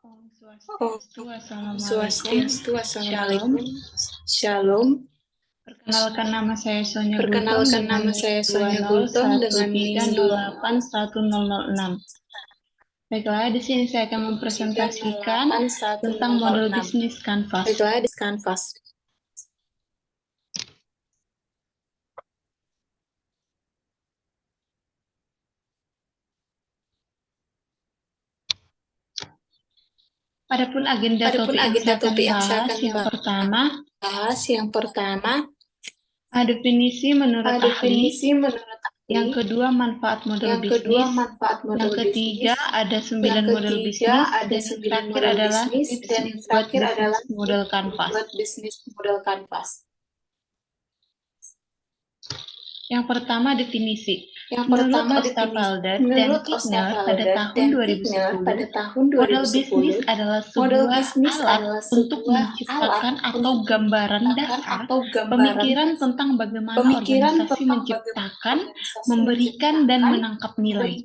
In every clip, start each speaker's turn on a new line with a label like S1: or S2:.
S1: Om
S2: Om
S1: Swastiastu,
S2: Swastiastu,
S1: Shalom.
S2: Assalamualaikum, Shalom.
S1: Perkenalkan nama saya Sonya Gultom
S2: Perkenalkan
S1: dengan
S2: nama saya Sonya Gultom dengan NIM
S1: 2013086. Baiklah, di sini saya akan mempresentasikan tentang model bisnis Canvas.
S2: Baiklah, di Canvas.
S1: Adapun agenda topik yang saya akan bahas, yang pertama, definisi menurut ahli. Yang kedua, manfaat model bisnis. Yang ketiga, ada 9 model bisnis. Dan yang terakhir adalah tips buat bisnis model Canvas. Yang pertama, definisi. Menurut Osterwalder dan Tickner pada tahun 2010, model bisnis adalah sebuah alat untuk menciptakan atau gambaran dasar pemikiran tentang bagaimana organisasi menciptakan, memberikan, dan menangkap nilai.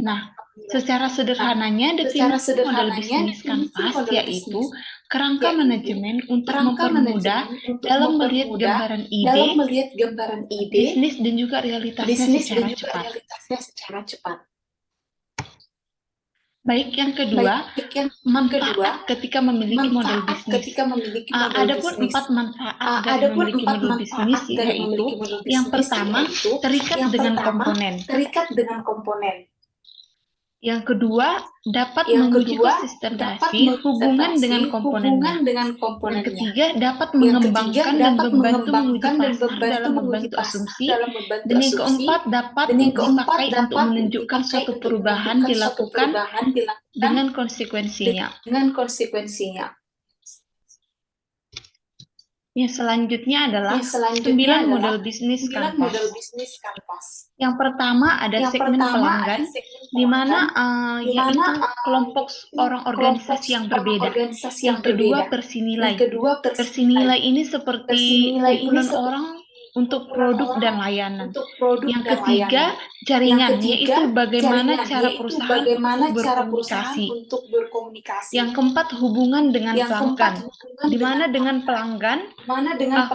S1: Nah, secara sederhananya, definisi model bisnis Canvas yaitu kerangka manajemen untuk mempermudah dalam melihat gambaran ide, bisnis, dan juga realitasnya secara cepat. Baik, yang kedua, manfaat ketika memiliki model bisnis. Adapun 4 manfaat dari memiliki model bisnis yaitu yang pertama, terikat dengan komponen. Yang kedua, dapat menguji konsistensi hubungan dengan komponennya. Yang ketiga, dapat mengembangkan dan membantu menguji pasar dalam membantu asumsi. Dan yang keempat, dapat dipakai untuk menunjukkan suatu perubahan dilakukan dengan konsekuensinya. Yang selanjutnya adalah 9 model bisnis Canvas. Yang pertama ada segmen pelanggan, di mana yaitu kelompok orang organisasi yang berbeda. Yang kedua, versi nilai. Versi nilai ini seperti kumpulan orang untuk produk dan layanan. Yang ketiga, jaringan, yaitu bagaimana cara perusahaan untuk berkomunikasi. Yang keempat, hubungan dengan pelanggan, di mana dengan pelanggan,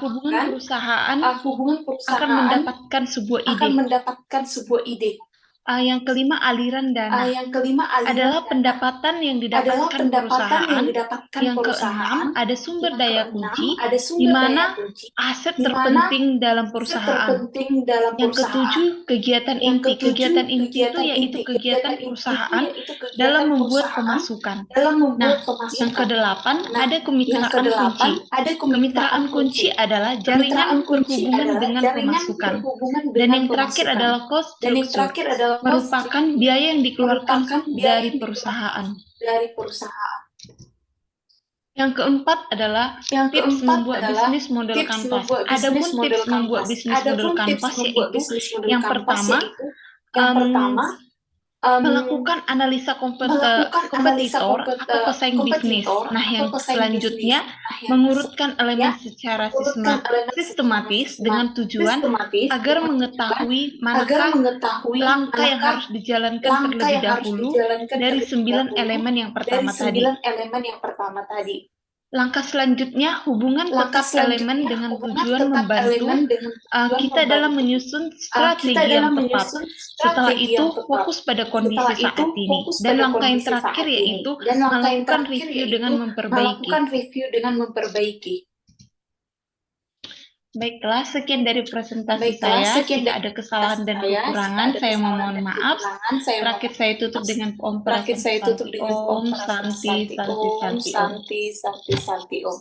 S1: hubungan perusahaan akan mendapatkan sebuah ide. Yang kelima, aliran dana, adalah pendapatan yang didapatkan perusahaan. Yang keenam, ada sumber daya kunci, di mana aset terpenting dalam perusahaan. Yang ketujuh, kegiatan inti. Kegiatan inti itu yaitu kegiatan perusahaan dalam membuat pemasukan. Nah, yang kedelapan, ada kemitraan kunci. Kemitraan kunci adalah jaringan berhubungan dengan pemasukan. Dan yang terakhir adalah cost structure, merupakan biaya yang dikeluarkan dari perusahaan. Yang keempat adalah tips membuat bisnis model Canvas. Adapun tips membuat bisnis model Canvas yaitu yang pertama, melakukan analisa kompetitor atau pesaing bisnis. Nah, yang selanjutnya, mengurutkan elemen secara sistematis dengan tujuan agar mengetahui manakah langkah yang harus dijalankan terlebih dahulu dari 9 elemen yang pertama tadi. Langkah selanjutnya, hubungan tetap elemen dengan tujuan membantu kita dalam menyusun strategi yang tepat. Setelah itu, fokus pada kondisi saat ini. Dan langkah yang terakhir yaitu melakukan review dengan memperbaiki. Baiklah, sekian dari presentasi saya. Jika ada kesalahan dan kekurangan, saya memohon maaf. Terakhir saya tutup dengan Om Santi Om.